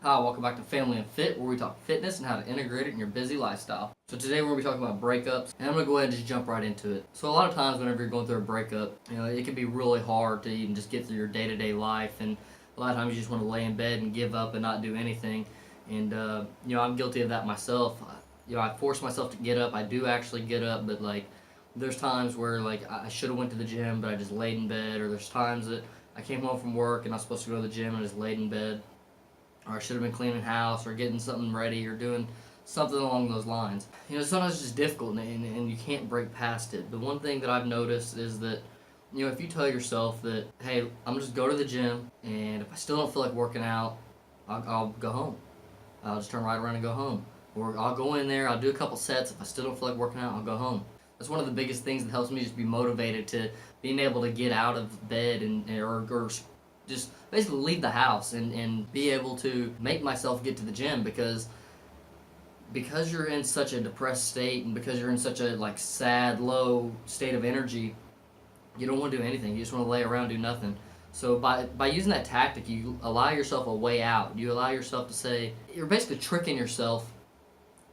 Hi, welcome back to Family and Fit, where we talk fitness and how to integrate it in your busy lifestyle. So today we're going to be talking about breakups, and I'm going to go ahead and just jump right into it. So a lot of times whenever you're going through a breakup, it can be really hard to even just get through your day-to-day life, and a lot of times you just want to lay in bed and give up and not do anything. And, I'm guilty of that myself. I force myself to get up. I do actually get up, but, there's times where, I should have went to the gym, but I just laid in bed, or there's times that I came home from work and I was supposed to go to the gym and I just laid in bed, or I should have been cleaning house or getting something ready or doing something along those lines. Sometimes it's just difficult and you can't break past it. But one thing that I've noticed is that, if you tell yourself that, hey, I'm just go to the gym, and if I still don't feel like working out, I'll go home. I'll just turn right around and go home. Or I'll go in there, I'll do a couple sets. If I still don't feel like working out, I'll go home. That's one of the biggest things that helps me just be motivated to being able to get out of bed or just basically leave the house and be able to make myself get to the gym, because you're in such a depressed state and because you're in such a sad, low state of energy, you don't want to do anything. You just want to lay around, do nothing. So by using that tactic, you allow yourself a way out. You allow yourself to say, you're basically tricking yourself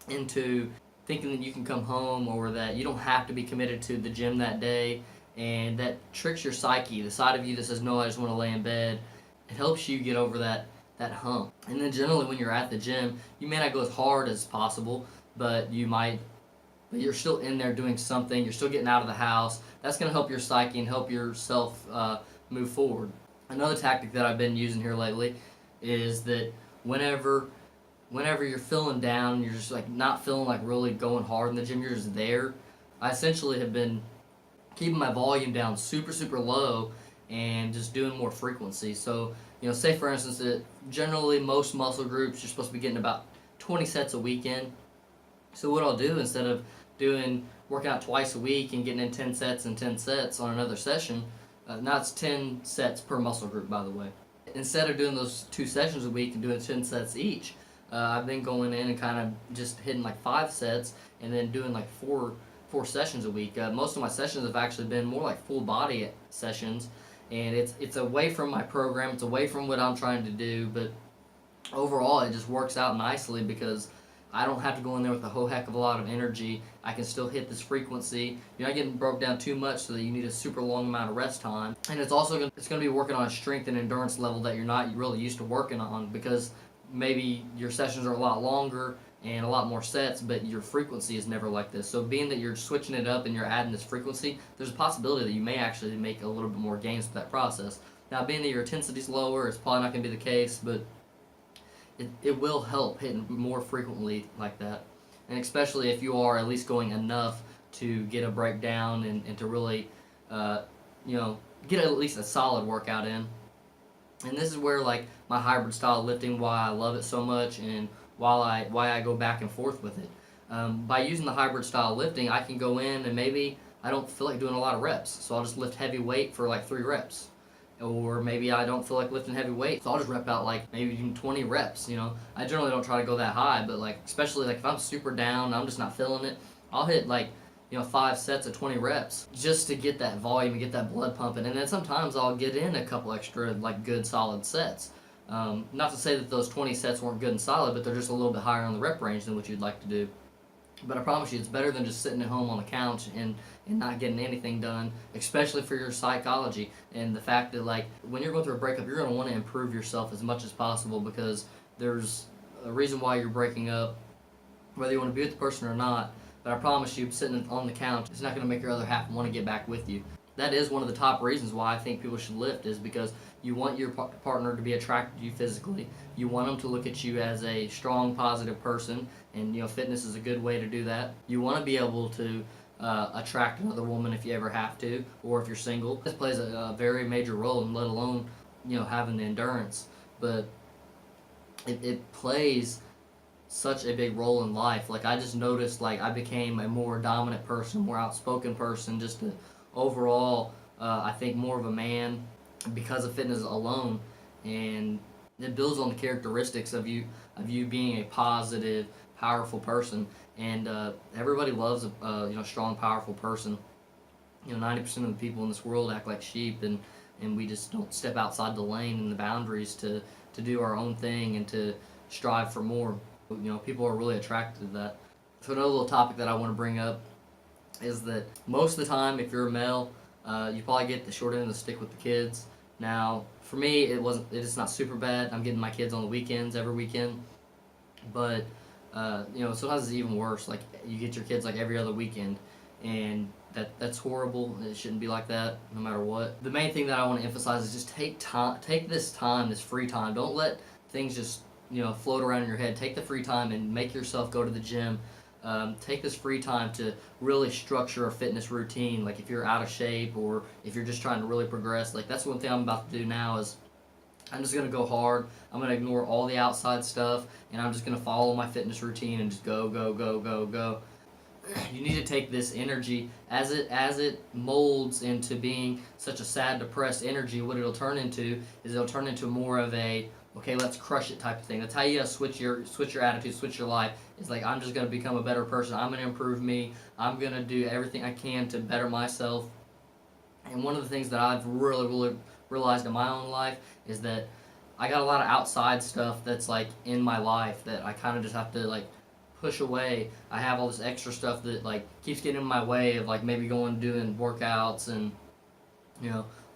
into thinking that you can come home, or that you don't have to be committed to the gym that day, and that tricks your psyche, the side of you that says, no, I just want to lay in bed. It helps you get over that hump. And then generally when you're at the gym, you may not go as hard as possible, but you're still in there doing something, you're still getting out of the house. That's going to help your psyche and help yourself move forward. Another tactic that I've been using here lately is that whenever you're feeling down, you're just not feeling really going hard in the gym, you're just there. I essentially have been keeping my volume down super, super low and just doing more frequency. So, say for instance that generally most muscle groups you're supposed to be getting about 20 sets a weekend. So what I'll do, instead of working out twice a week and getting in 10 sets and 10 sets on another session, now it's 10 sets per muscle group, by the way. Instead of doing those 2 sessions a week and doing 10 sets each, I've been going in and kind of just hitting 5 sets and then doing 4 sessions a week. Most of my sessions have actually been more full body sessions, and it's away from my program, it's away from what I'm trying to do, but overall it just works out nicely because I don't have to go in there with a whole heck of a lot of energy. I can still hit this frequency. You're not getting broke down too much so that you need a super long amount of rest time. And it's also going to be working on a strength and endurance level that you're not really used to working on, because maybe your sessions are a lot longer and a lot more sets, but your frequency is never like this. So being that you're switching it up and you're adding this frequency, there's a possibility that you may actually make a little bit more gains with that process. Now, being that your intensity is lower, it's probably not going to be the case, but it will help hitting more frequently like that. And especially if you are at least going enough to get a breakdown and to really, get at least a solid workout in. And this is where my hybrid style lifting, why I love it so much, and why I go back and forth with it. By using the hybrid style lifting, I can go in and maybe I don't feel like doing a lot of reps, so I'll just lift heavy weight for 3 reps. Or maybe I don't feel like lifting heavy weight, so I'll just rep out maybe even 20 reps. I generally don't try to go that high, but especially if I'm super down, I'm just not feeling it, I'll hit 5 sets of 20 reps just to get that volume and get that blood pumping. And then sometimes I'll get in a couple extra good solid sets. Not to say that those 20 sets weren't good and solid, but they're just a little bit higher on the rep range than what you'd like to do. But I promise you, it's better than just sitting at home on the couch and not getting anything done, especially for your psychology and the fact that when you're going through a breakup, you're going to want to improve yourself as much as possible, because there's a reason why you're breaking up, whether you want to be with the person or not. But I promise you, sitting on the couch, it's not going to make your other half want to get back with you. That is one of the top reasons why I think people should lift, is because you want your partner to be attracted to you physically. You want them to look at you as a strong, positive person, and fitness is a good way to do that. You want to be able to attract another woman if you ever have to, or if you're single. This plays a very major role, and let alone having the endurance. But it plays such a big role in life. I just noticed I became a more dominant person, more outspoken person, just overall I think more of a man because of fitness alone. And it builds on the characteristics of you being a positive, powerful person. And everybody loves a strong, powerful person. 90% of the people in this world act like sheep, and we just don't step outside the lane and the boundaries to do our own thing and to strive for more. People are really attracted to that. So another little topic that I want to bring up is that most of the time, if you're a male, you probably get the short end of the stick with the kids. Now, for me, it's not super bad. I'm getting my kids on the weekends, every weekend. But sometimes it's even worse. Like, you get your kids like every other weekend, and that's horrible. It shouldn't be like that, no matter what. The main thing that I want to emphasize is just take this free time. Don't let things just float around in your head. Take the free time and make yourself go to the gym. Take this free time to really structure a fitness routine. Like, if you're out of shape or if you're just trying to really progress, like, that's one thing I'm about to do now is I'm just going to go hard. I'm going to ignore all the outside stuff, and I'm just going to follow my fitness routine and just go, go, go, go, go. You need to take this energy as it molds into being such a sad, depressed energy. What it'll turn into is it'll turn into more of a, okay, let's crush it type of thing. That's how you gotta switch your attitude, switch your life. It's like, I'm just gonna become a better person. I'm gonna improve me. I'm gonna do everything I can to better myself. And one of the things that I've really realized in my own life is that I got a lot of outside stuff that's like in my life that I kind of just have to like push away. I have all this extra stuff that like keeps getting in my way of like maybe going doing workouts, and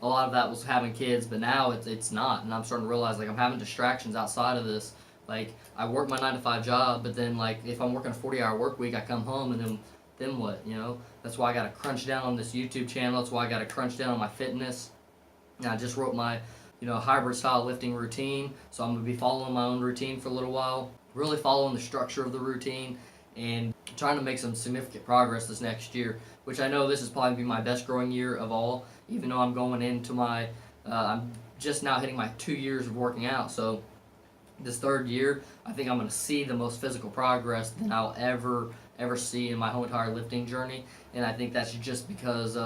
a lot of that was having kids, but now it's not, and I'm starting to realize like I'm having distractions outside of this. Like, I work my 9 to 5 job, but then like if I'm working a 40-hour work week, I come home and then what? That's why I got to crunch down on this YouTube channel. That's why I got to crunch down on my fitness. And I just wrote my hybrid style lifting routine, so I'm gonna be following my own routine for a little while, really following the structure of the routine, and trying to make some significant progress this next year, which I know this is probably be my best growing year of all, even though I'm going into my, I'm just now hitting my 2 years of working out. So this third year, I think I'm going to see the most physical progress than I'll ever see in my whole entire lifting journey. And I think that's just because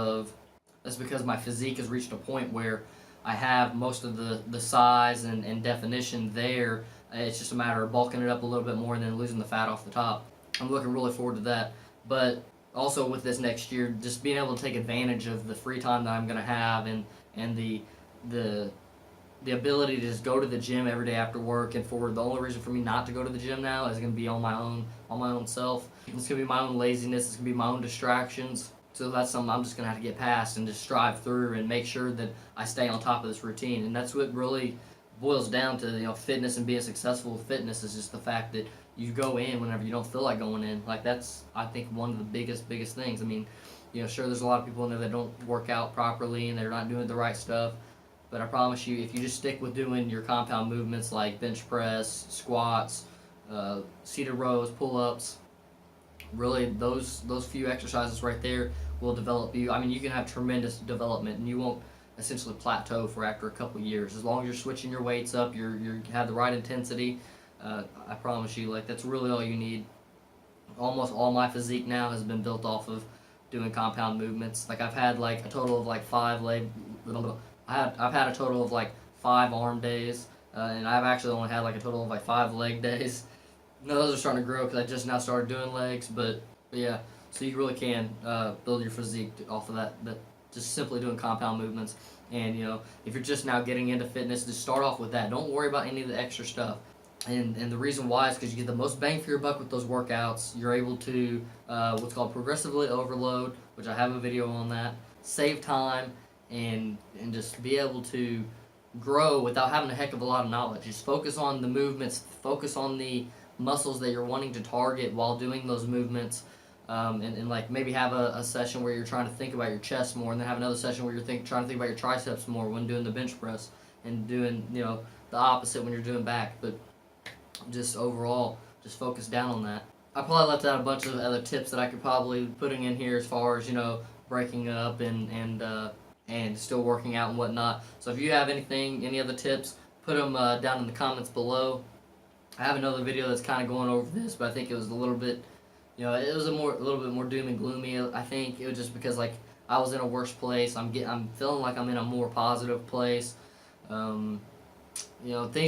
my physique has reached a point where I have most of the size and definition there. It's just a matter of bulking it up a little bit more and then losing the fat off the top. I'm looking really forward to that. But also with this next year, just being able to take advantage of the free time that I'm going to have, and the ability to just go to the gym every day after work. And for the only reason for me not to go to the gym now is going to be on my own self. It's going to be my own laziness. It's going to be my own distractions. So that's something I'm just going to have to get past and just strive through and make sure that I stay on top of this routine. And that's what really boils down to, fitness and being successful with fitness is just the fact that you go in whenever you don't feel like going in. Like, that's, I think, one of the biggest things. I mean, sure, there's a lot of people in there that don't work out properly and they're not doing the right stuff. But I promise you, if you just stick with doing your compound movements like bench press, squats, seated rows, pull-ups, really those few exercises right there will develop you. I mean, you can have tremendous development, and you won't essentially plateau for after a couple years. As long as you're switching your weights up, you have the right intensity. I promise you, like, that's really all you need. Almost all my physique now has been built off of doing compound movements. Like, I've had like a total of like 5 leg. I've had a total of like 5 arm days, and I've actually only had like a total of like 5 leg days. No, those are starting to grow because I just now started doing legs, but yeah. So you really can build your physique off of that just simply doing compound movements. And if you're just now getting into fitness, just start off with that. Don't worry about any of the extra stuff. And the reason why is because you get the most bang for your buck with those workouts. You're able to what's called progressively overload, which I have a video on that. Save time and just be able to grow without having a heck of a lot of knowledge. Just focus on the movements. Focus on the muscles that you're wanting to target while doing those movements. And like maybe have a session where you're trying to think about your chest more, and then have another session where you're trying to think about your triceps more when doing the bench press, and doing the opposite when you're doing back. But just overall, just focus down on that. I probably left out a bunch of other tips that I could probably putting in here as far as breaking up and still working out and whatnot. So if you have any other tips, put them down in the comments below. I have another video that's kind of going over this, but I think it was a little bit. It was a little bit more doom and gloomy. I think it was just because like I was in a worse place. I'm feeling like I'm in a more positive place. Things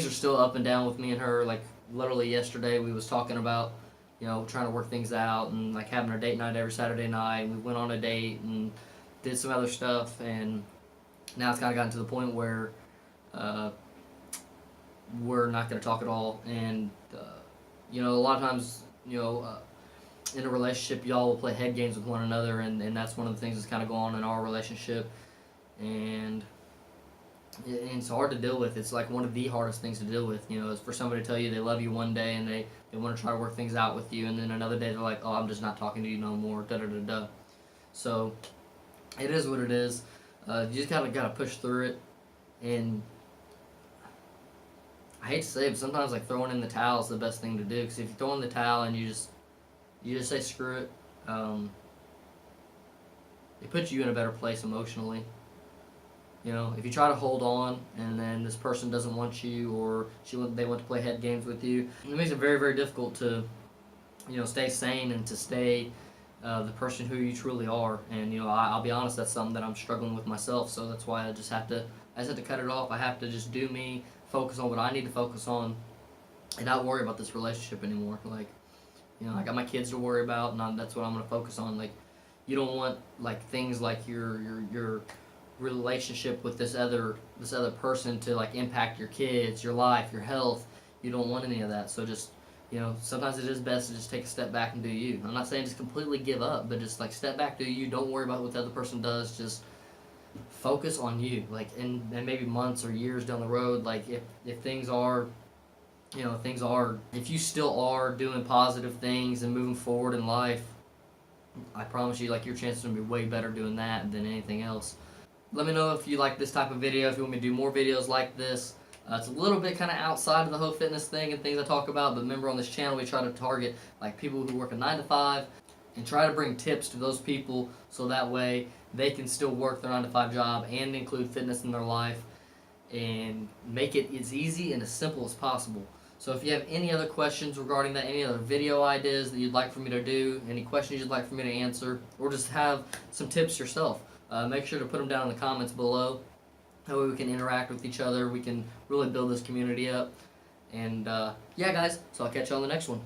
are still up and down with me and her. Like literally yesterday, we was talking about trying to work things out and like having a date night every Saturday night. We went on a date and did some other stuff, and now it's kind of gotten to the point where we're not going to talk at all. And you know, a lot of times, you know, in a relationship, y'all will play head games with one another, and that's one of the things that's kind of going on in our relationship. And it's hard to deal with. It's like one of the hardest things to deal with, you know, is for somebody to tell you they love you one day and they want to try to work things out with you, and then another day they're like, oh, I'm just not talking to you no more, da da da da. So it is what it is. You just kind of got to push through it. And I hate to say it, but sometimes like throwing in the towel is the best thing to do, because if you throw in the towel and you just say screw it, it puts you in a better place emotionally. You know, if you try to hold on and then this person doesn't want you, or they want to play head games with you, it makes it very, very difficult to, you know, stay sane and to stay the person who you truly are. And you know, I'll be honest, that's something that I'm struggling with myself. So that's why I just have to cut it off. I have to just do me, focus on what I need to focus on, and not worry about this relationship anymore. Like, you know, I got my kids to worry about, and that's what I'm gonna focus on. Like, you don't want like things like your relationship with this other person to like impact your kids, your life, your health. You don't want any of that. So just, you know, sometimes it is best to just take a step back and do you. I'm not saying just completely give up, but just like step back, do you. Don't worry about what the other person does. Just focus on you. Like, and maybe months or years down the road, like if things are, you know, if you still are doing positive things and moving forward in life, I promise you, like, your chances are going to be way better doing that than anything else. Let me know if you like this type of video, if you want me to do more videos like this. It's a little bit kind of outside of the whole fitness thing and things I talk about, but remember, on this channel we try to target like people who work a 9 to 5 and try to bring tips to those people so that way they can still work their 9 to 5 job and include fitness in their life and make it as easy and as simple as possible. So if you have any other questions regarding that, any other video ideas that you'd like for me to do, any questions you'd like for me to answer, or just have some tips yourself, make sure to put them down in the comments below. That way we can interact with each other. We can really build this community up. And yeah, guys, so I'll catch you on the next one.